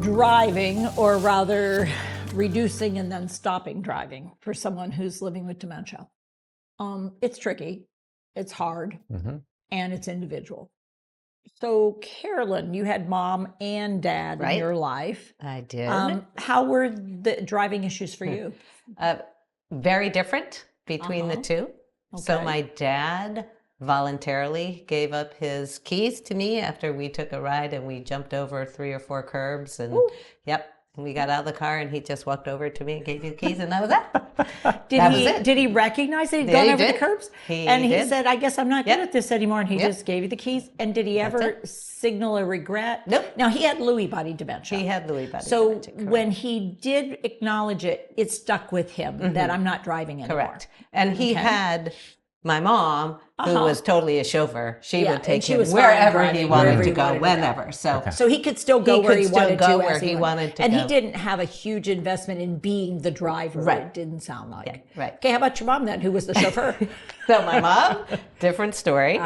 Driving, or rather reducing and then stopping driving for someone who's living with dementia. It's tricky, it's hard, and it's individual. So, Carolyn, you had mom and dad in your life. I did. How were the driving issues for you? Very different between the two. So my dad voluntarily gave up his keys to me after we took a ride and we jumped over 3 or 4 curbs and we got out of the car and he just walked over to me and gave me the keys and that was it. Did he recognize that he'd gone over the curbs? He said, I guess I'm not good at this anymore, and he just gave you the keys? And did he ever signal a regret? Nope. Now, he had Lewy body dementia. He had Lewy body dementia. So when he did acknowledge it, it stuck with him that I'm not driving anymore. Correct. And he had my mom, who was totally a chauffeur. She would take him wherever he wanted to go, whenever. So he could still go where he wanted to. And go. he didn't have a huge investment in being the driver. Right. It didn't sound like. Yeah, right. Okay, how about your mom then, who was the chauffeur? So my mom, different story.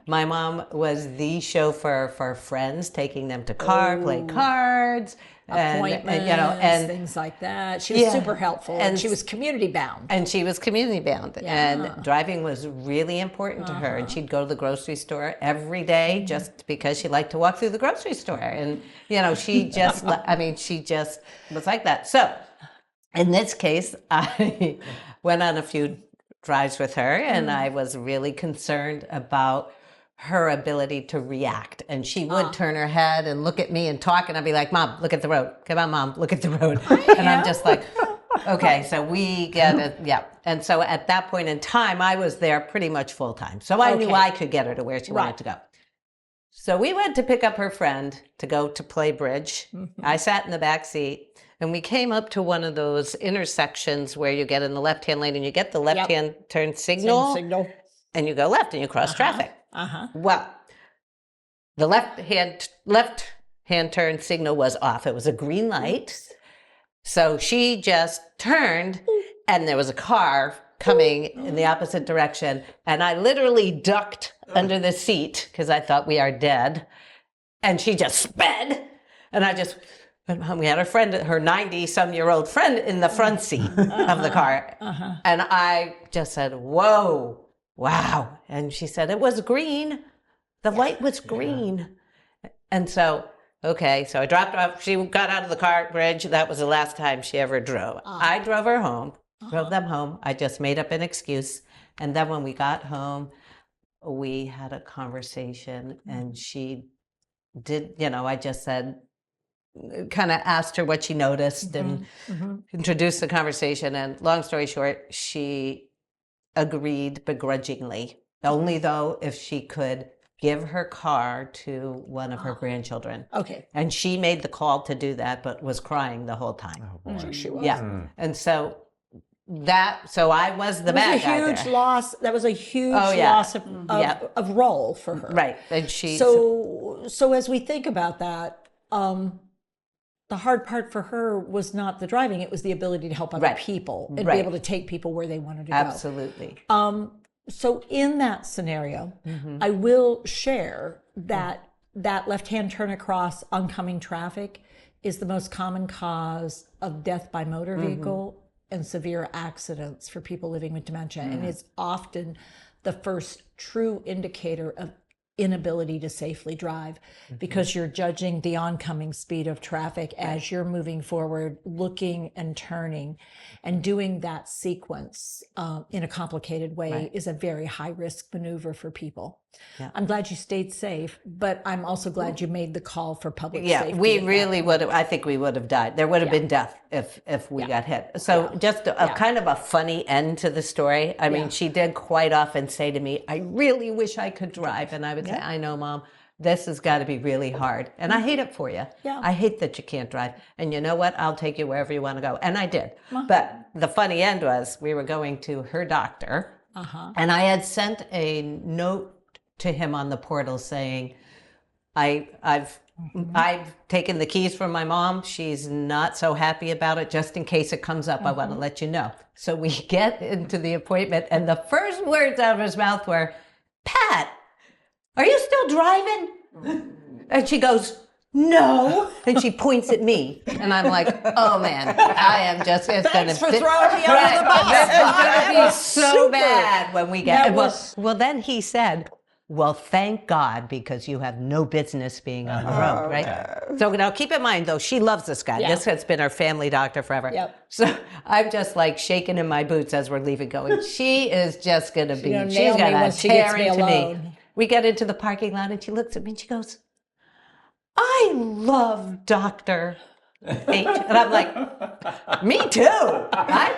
My mom was the chauffeur for friends, taking them to play cards. Appointments, and things like that. She was super helpful, and she was community bound. And driving was really important to her. And she'd go to the grocery store every day just because she liked to walk through the grocery store. And she just, she just was like that. So in this case, I went on a few drives with her, and I was really concerned about her ability to react. And she would turn her head and look at me and talk, and I'd be like, Mom, look at the road. Come on, Mom, look at the road. And I'm just like, okay, so we get it. Yeah. And so at that point in time, I was there pretty much full time. So I knew I could get her to where she wanted to go. So we went to pick up her friend to go to play bridge. I sat in the back seat, and we came up to one of those intersections where you get in the left-hand lane and you get the left-hand turn signal. And you go left and you cross traffic. Well, the left-hand turn signal was off. It was a green light. So she just turned, and there was a car coming in the opposite direction. And I literally ducked under the seat because I thought we are dead. And she just sped. And we had her friend, her 90-some-year-old friend in the front seat of the car. And I just said, whoa. Wow. And she said, it was green. The light was green. And so, so I dropped her off. She got out of the car bridge. That was the last time she ever drove. I drove her home, drove them home. I just made up an excuse. And then when we got home, we had a conversation, and she did, I just said, kind of asked her what she noticed and introduced the conversation. And long story short, she agreed begrudgingly, only though if she could give her car to one of her grandchildren. Okay. And she made the call to do that, but was crying the whole time. Oh, boy. She was. Yeah. And so I was the bad guy there. That was a huge loss of role for her. Right. And so as we think about that, the hard part for her was not the driving, it was the ability to help other people and be able to take people where they wanted to go. Absolutely. So in that scenario, I will share that left-hand turn across oncoming traffic is the most common cause of death by motor vehicle and severe accidents for people living with dementia. And it's often the first true indicator of inability to safely drive because you're judging the oncoming speed of traffic as you're moving forward, looking and turning, and doing that sequence in a complicated way is a very high risk maneuver for people. Yeah. I'm glad you stayed safe, but I'm also glad you made the call for public safety. Yeah, we really would have, I think we would have died. There would have been death if we got hit. So just a kind of a funny end to the story. I mean, she did quite often say to me, I really wish I could drive. And I would say, I know, Mom, this has got to be really hard. And I hate it for you. Yeah. I hate that you can't drive. And you know what? I'll take you wherever you want to go. And I did. But the funny end was we were going to her doctor. And I had sent a note to him on the portal saying, I've taken the keys from my mom. She's not so happy about it. Just in case it comes up, I want to let you know. So we get into the appointment, and the first words out of his mouth were, Pat, are you still driving? And she goes, no. And she points at me. And I'm like, oh man, I am just, it's going to for throwing me under the bus. This is going to be so Super. bad when we get, That was- well, then he said, well, thank God, because you have no business being on the road, right? So now keep in mind, though, she loves this guy. Yeah. This has been her family doctor forever. Yep. So I'm just like shaking in my boots as we're leaving, going, she is just going to be, gonna she's nail me going to once she gets tear me into me. alone. We get into the parking lot and she looks at me and she goes, I love Dr. H. And I'm like, me too.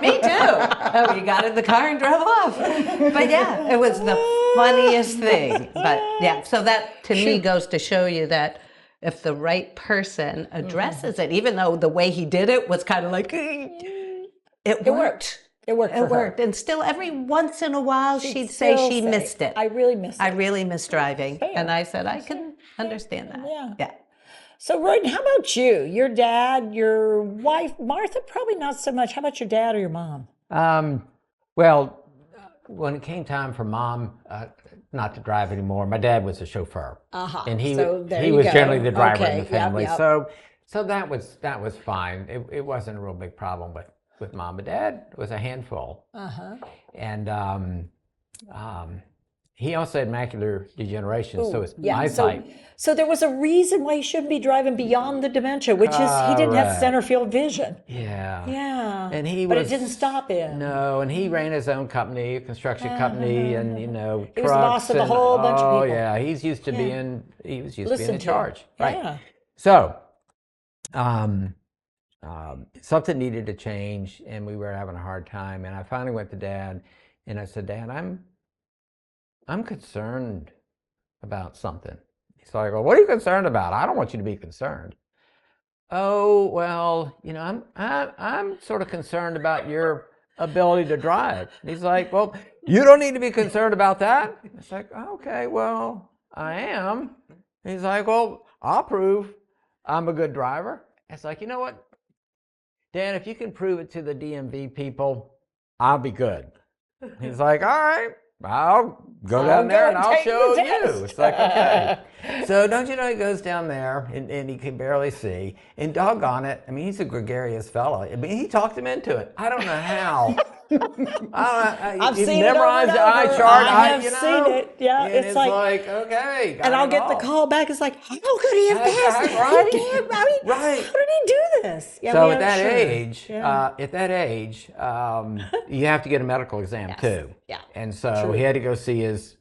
Me too. And we got in the car and drove off. But yeah, it was the funniest thing. But yeah, so that to me goes to show you that if the right person addresses it, even though the way he did it was kind of like, it worked. It worked for It worked. And still every once in a while she'd say still she say, missed it. I really missed it. I really miss driving. And I said, I can understand that. Yeah. So, Royden, how about you? Your dad, your wife, Martha, probably not so much. How about your dad or your mom? Well, when it came time for Mom not to drive anymore, my dad was a chauffeur, and he So there he you was go. generally the driver Okay, in the family. yep. So that was fine. It wasn't a real big problem with Mom. But Dad was a handful, and he also had macular degeneration, so his eyesight. So there was a reason why he shouldn't be driving beyond the dementia, which is he didn't have Correct. center field vision. Yeah. Yeah. And he but was, it didn't stop him. No, and he ran his own company, a construction company, and He trucks. was the boss of a and- whole bunch of Oh people. yeah, he was used to being in Listened to. charge, right? Yeah. So, something needed to change, and we were having a hard time. And I finally went to Dad, and I said, Dad, I'm concerned about something. He's like, well, what are you concerned about? I don't want you to be concerned. Oh, well, I'm sort of concerned about your ability to drive. And he's like, well, you don't need to be concerned about that. It's like, okay, well, I am. He's like, well, I'll prove I'm a good driver. It's like, you know what, Dan, if you can prove it to the DMV people, I'll be good. He's like, all right, I'll go down there and I'll show you. It's like, okay. So don't you know, he goes down there and he can barely see. And doggone it, I mean, he's a gregarious fellow. I mean, he talked him into it. I don't know how. I've He seen memorized it the over eye and over. chart. I have seen it. Yeah, and it's like, okay. got and I'll it get all. the call back. It's like, how could he have passed? Right. He did. I mean, Right. how did he do this? Yeah, So we at aren't sure. that age, you have to get a medical exam too. Yeah. And so he had to go see his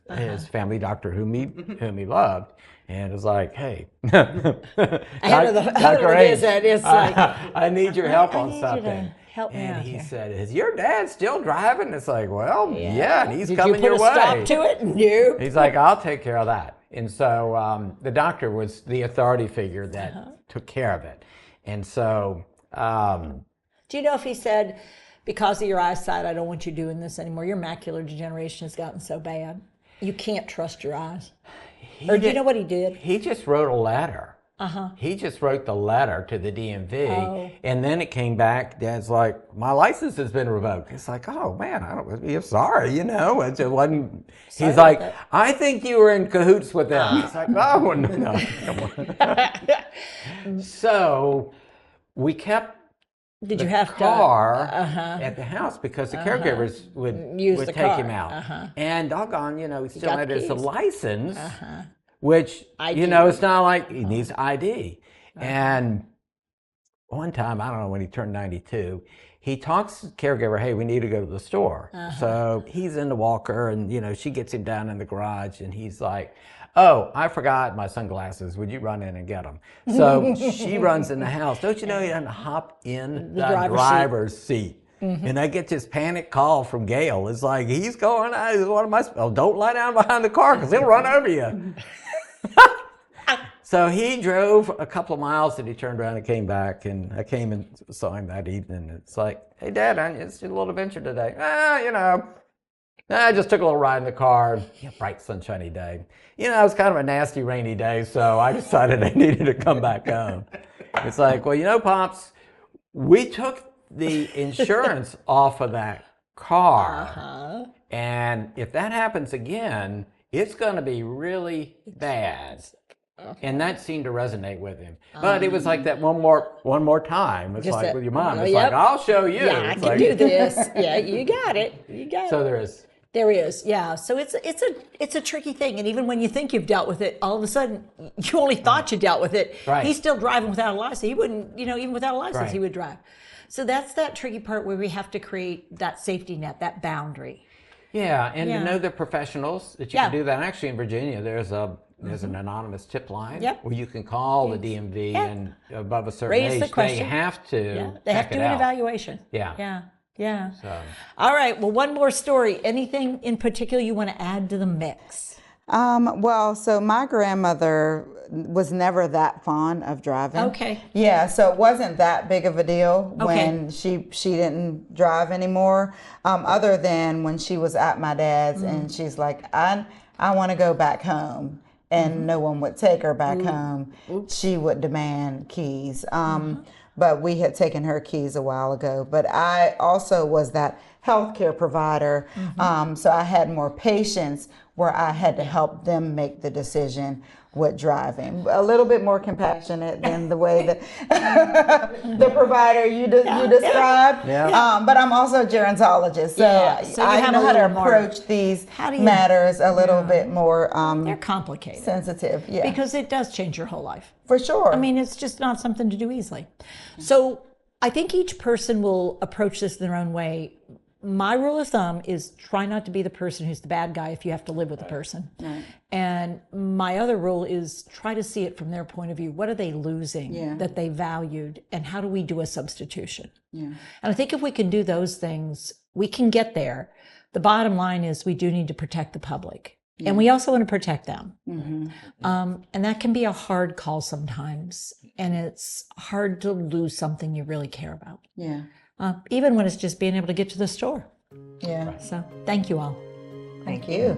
family doctor, whom he loved, and it was like, hey, Ahead of the Dr. H, visit, it's like, I need your help I on need you to something. help me And out he here. said, is your dad still driving? It's like, well, yeah, and he's Did coming you put your a stop way. to it? Nope. He's like, I'll take care of that. And so the doctor was the authority figure that took care of it. And so, Do you know if he said, because of your eyesight, I don't want you doing this anymore? Your macular degeneration has gotten so bad. You can't trust your eyes. Or do you know what he did? He just wrote a letter. He just wrote the letter to the DMV, and then it came back. Dad's like, my license has been revoked. It's like, oh man, I'm sorry, it wasn't. He's like, I think you were in cahoots with them. It's like, oh no, come on. So we kept Did the you have car at the house because the caregivers would Use the take car. him out. And doggone, he still got had the his keys. license, which, ID. it's not like he needs ID. And one time, I don't know, when he turned 92, he talks to the caregiver, hey, we need to go to the store. So he's in the walker and, she gets him down in the garage and he's like, oh, I forgot my sunglasses. Would you run in and get them? So she runs in the house. Don't you know you have to hop in the driver's seat? And I get this panic call from Gail. It's like, he's going, what am I, don't lie down behind the car because he'll run over you. So he drove a couple of miles and he turned around and came back, and I came and saw him that evening. It's like, hey, Dad, it's a little adventure today. I just took a little ride in the car. Bright sunshiny day. It was kind of a nasty rainy day, so I decided I needed to come back home. It's like, well, Pops, we took the insurance off of that car, and if that happens again, it's going to be really bad. And that seemed to resonate with him. But it was like that one more time. It's Just like that, with your mom. oh, It's yep. like, I'll show you. Yeah, I It's can like, do this. Yeah, you got it. You got So it. there is. There is, yeah. So it's a tricky thing, and even when you think you've dealt with it, all of a sudden you only thought you dealt with it. Right. He's still driving without a license. He wouldn't, even without a license, Right. he would drive. So that's that tricky part where we have to create that safety net, that boundary. Yeah, and Yeah. to know the professionals that you Yeah. can do that. Actually, in Virginia, there's an anonymous tip line Yep. where you can call the DMV, Yeah. and above a certain Raise the age, question. they have to Yeah, they have check to do it an out. evaluation. Yeah. Yeah, yeah. So, All right. Well, one more story. Anything in particular you want to add to the mix? Well, so my grandmother was never that fond of driving. Okay. Yeah, so it wasn't that big of a deal Okay. when she didn't drive anymore, other than when she was at my dad's and she's like, I want to go back home. And no one would take her back home. She would demand keys. But we had taken her keys a while ago. But I also was that healthcare provider. So I had more patience where I had to help them make the decision with driving. A little bit more compassionate than the way that the provider you described. Yeah. But I'm also a gerontologist. So, Yeah, so you I have know a how to little more- approach these How do you- matters a little bit more They're complicated sensitive. Yeah, because it does change your whole life. for sure. I mean, it's just not something to do easily. So I think each person will approach this in their own way. My rule of thumb is try not to be the person who's the bad guy if you have to live with the person. Right. And my other rule is try to see it from their point of view. What are they losing Yeah. that they valued? And how do we do a substitution? Yeah. And I think if we can do those things, we can get there. The bottom line is we do need to protect the public. And we also want to protect them. And that can be a hard call sometimes. And it's hard to lose something you really care about, Yeah. even when it's just being able to get to the store. Yeah. So thank you all. Thank you.